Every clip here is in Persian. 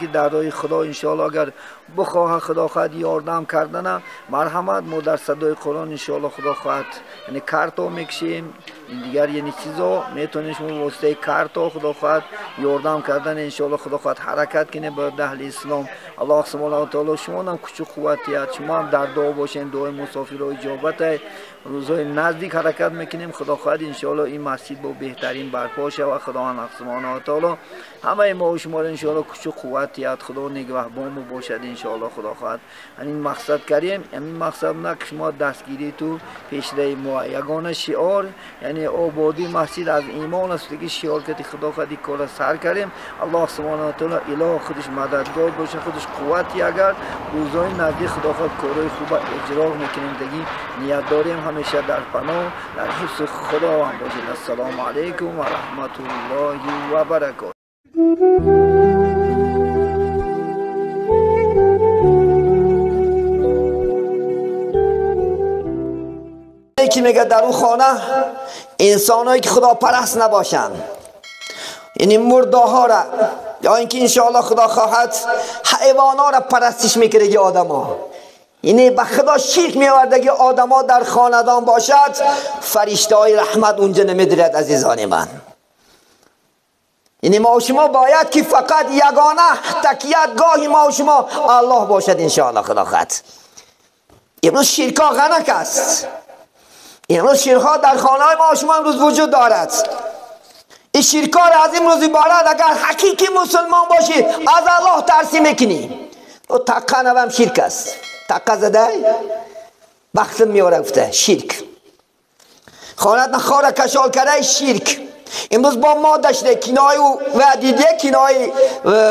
که در راه خدا انشاءالله اگر بخواه خدا خواهد یاردم کردن مرحمت ما در صدای قرآن انشاءالله خدا خواهد یعنی کارتا میکشیم این دیگر یعنی چیزا میتونیم شما واسطه کارتا خدا خواهد یاردم کردن انشاءالله خدا خواهد حرکت کنه با اهل اسلام. الله سبحانه و تعالی شما هم کوچک قوتیت شما هم در دعا باشین، دعای مسافر و اجابت روزهای نزدیک حرکت میکنیم. خدا خواهد انشاءالله این مسجد با بهترین برپا شود. خدا سبحانه و تعالی همه ما و شما را انشاءالله کوچک قوتیت خدا نگهبان باشد انشاءالله. خدا خواهد این مقصد کریم این مقصد نه که شما دستگیری تو پیشره ما یگانه شعار یعنی آبادی مسجد از ایمان است که شعار که خدا خواهد کار سر کردیم. الله سبحانه و تعالی اله خودش مددگار باشه، خودش قوتی اگر روزای نزدیک خدا خواهد کارهای خوب اجرا میکنیم دیگه نیت داریم همیشه در پناه در حفظ خدا هم باشید. السلام علیکم و رحمت الله و برکاته. یکی میگه در اون خانه انسانایی که خدا پرست نباشن یعنی مرده ها را یا اینکه انشاءالله خدا خواهد حیوانات را پرستش میکنه آدم ها یعنی به خدا شرک میورده که آدم ها در خاندان باشد فرشته های رحمت اونجا نمیدرد. عزیزان من یعنی ما و شما باید که فقط یگانه تکیت گاهی ما و شما الله باشد انشاءالله خدا خواهد. امروز شرک ها غنک است، امروز شرک ها در خانه های ما و شما امروز وجود دارد. این شرک ها را از امروز عبارت اگر حقیقی مسلمان باشی از الله ترسی میکنی و تقه نوام شرک است. تقه زده بختم میاره گفته شرک خانت نخواره کشال کرده شرک. امروز با ما داشته کنای و دیده کنای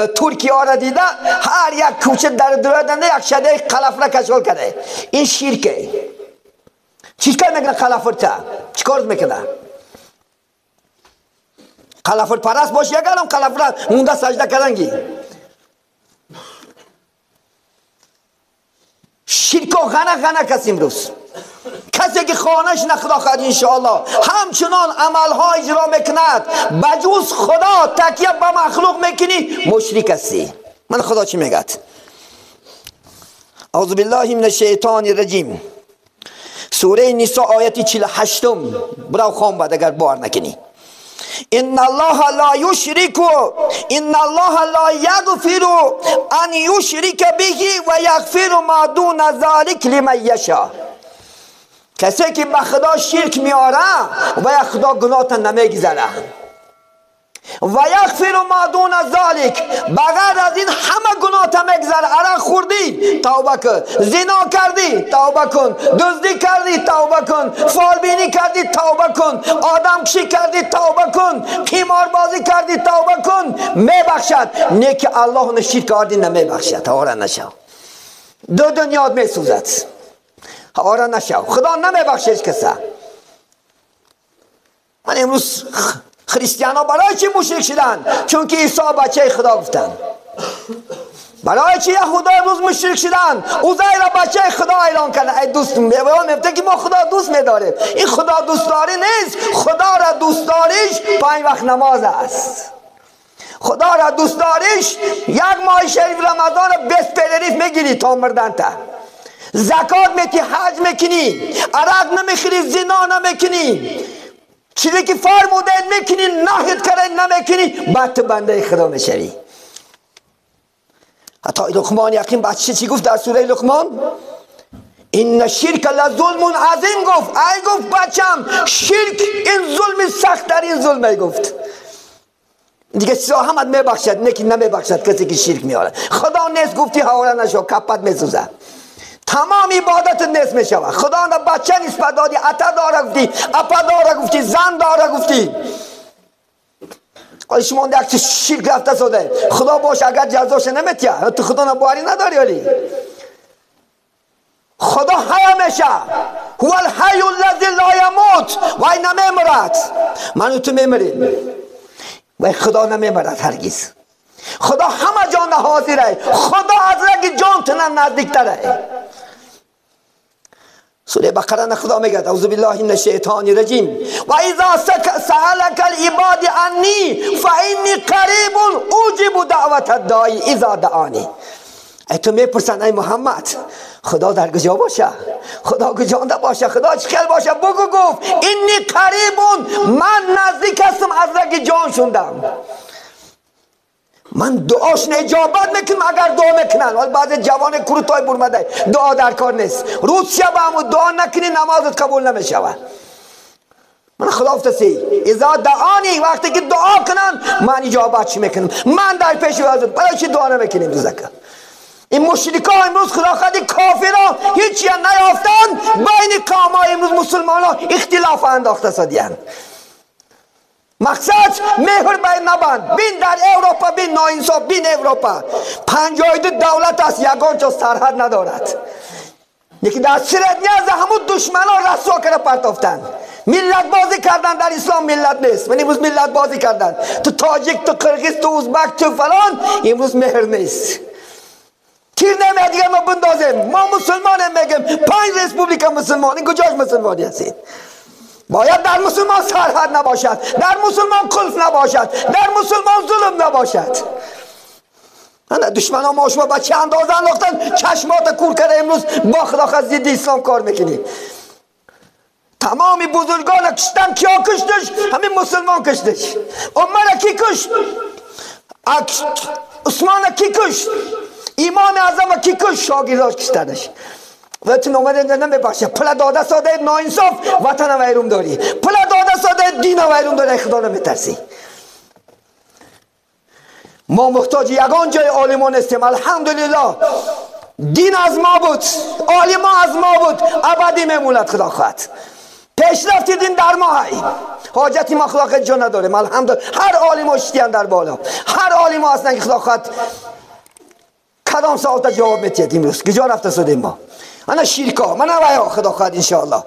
ترکی ها را دیده هر یک کوچه در دردنده یک شده قلف را کشال کرده. این شرکه. چیکار میکنه قلفر تا؟ چیکار میکنه؟ قلفر پرست باش یک الان قلفر را مونده سجده کردنگی. شرک و غنه کسی امروز کسی که خانهش نخدا خواهد انشاءالله همچنان عملها اجرا میکند بجوز خدا تکیه به مخلوق میکنی مشرک هستی. من خدا چی میگد؟ اعوذ بالله من الشیطان الرجیم سوره نساء آیت 48 برو خوان بعد اگر بار نکنی. ان الله لا یشرک ان الله لا یغفر ان یشرک به و یغفر ما دون ذلک لمن یشاء. کسی که به خدا شرک میاره و خدا گناه نمیگذاره و یغفر ما دون ذلک بغیر از این همه گناه تا میگذره. عرق خوردی توبه کن، زنا کردی توبه کن، دزدی کردی توبه کن، فالبینی کردی توبه کن، آدم کشی کردی توبه کن، قمار بازی کردی توبه کن میبخشد. نیک الله نه شرک کردی نمیبخشد. آره نشو دو دنیا میسوزد. آره نشو خدا نمیبخشش کسی. من امروز خریستیان ها برای چی مشرک شدن؟ چون که عیسی بچه خدا گفتن. برای چی یهودا امروز مشرک شدن؟ عزیر بچه خدا اعلان کردن. ای دوست میفته که ما خدا دوست میداریم. این خدا دوست داری نیست. خدا را دوست داریش 5 وقت نماز است. خدا را دوست داریش یک ماه شریف رمضان 20 پیلریف میگیری تا مردن تا زکات میتی، حج میکنی، عرق نمیخوری، زنا نمیکنی، چیزی که فرموده میکنی ناهید کرده نمیکنی بعد تو بنده خدا میشوی. حتی لقمان یقین بچه چی گفت در سوره لقمان؟ این شرک لظلم عظیم گفت. ای گفت بچم شرک این ظلم سخت در این ظلمه گفت. دیگه چیزا همت میبخشد نه که نمیبخشد کسی که شرک میاره. خدا نیست گفتی حواله نشو کپت میسوزه. تمام عبادت نیست میشود. خدا نه بچه نسبت دادی، عطا داره گفتی، اپا داره گفتی، زن داره گفتی. حالا شما یک شرک رفته شده خدا باش اگر جزاش نمیتیه تو خدا نباری نداری. ولی خدا حی میشه. هو الحی الذی لا یموت وای نمیمرد. من و تو میمریم وای خدا نمیمرد هرگز. خدا همه جان حاضره. خدا از رگ جان تنم نزدیک تره. سوره بقره خدا میگه اعوذ بالله من الشیطان الرجیم و اذا سألك العباد عنی فانی قریب اجیب دعوت الداعی اذا دعانی. ای تو میپرسن ای محمد خدا در کجا باشه؟ خدا کجانده باشه؟ خدا چخیل باشه؟ بگو گفت اینی قریبون، من نزدیک هستم از رگ جان شوندم. من دعاش اجابت میکنم اگر دعا میکنن. ولی بعض جوان کروتای برمده دعا در کار نیست. روسیه با همون دعا نکنی نمازت قبول نمیشود. من خدا افتسی اذا دعانی، وقتی که دعا کنن من اجابت میکنم. من در پیش حضرت برای چی دعا نمیکنیم دوزکه؟ این مشرکا امروز خداخواهی کافران هیچی نیافتن، بین قومای امروز مسلمان ها اختلاف انداخته سادیان. مقصد مهر بین نبند. بین در اروپا بین ناانصاف، بین اروپا 52 دولت است، یگان جز سرحد ندارد. یکی در سردنیاز همون دشمن ها رسوا کرده پرتافتن. ملت بازی کردن در اسلام ملت نیست. من امروز ملت بازی کردن تو تاجیک، تو قرقیز، تو ازبک، تو فلان. امروز مهر نیست. تیر نمیاد دیگه ما بندازیم. ما مسلمان میگیم 5 رسپوبلیکا مسلمان. این کجاش مسلمانی هستید؟ باید در مسلمان سرحد نباشد، در مسلمان کلف نباشد، در مسلمان ظلم نباشد. دشمن ها ما شما بچه اندازه انداختن، چشمات کور کرده. امروز با خدا خواست ضد اسلام کار میکنی. تمامی بزرگان کشتن. کیا کشتش؟ همین مسلمان کشتش. عمر کی کشت؟ عثمان کی کشت؟ امام اعظم کی کشت؟ شاگرداش کشتنش. وقتی نومده نمیبخشه. پلا داده ساده ناانصاف وطن ویرون داری. پلا داده ساده دین ویرون داری. خدا نمیترسی. ما محتاج یگان جای عالمان هستیم. الحمدلله دین از ما بود، عالمان از ما بود، ابدی میموند. خدا خواهد پیشرفت دین در ما هی. حاجتی ما خدا جا نداریم. الحمدلله هر عالم اشتیان در بالا، هر عالم هستن که خدا خواهد کدام ساعت جواب میتید. امروز کجا رفته سودیم ما؟ انا شیرکا من ویا خدا خواهد انشاءالله.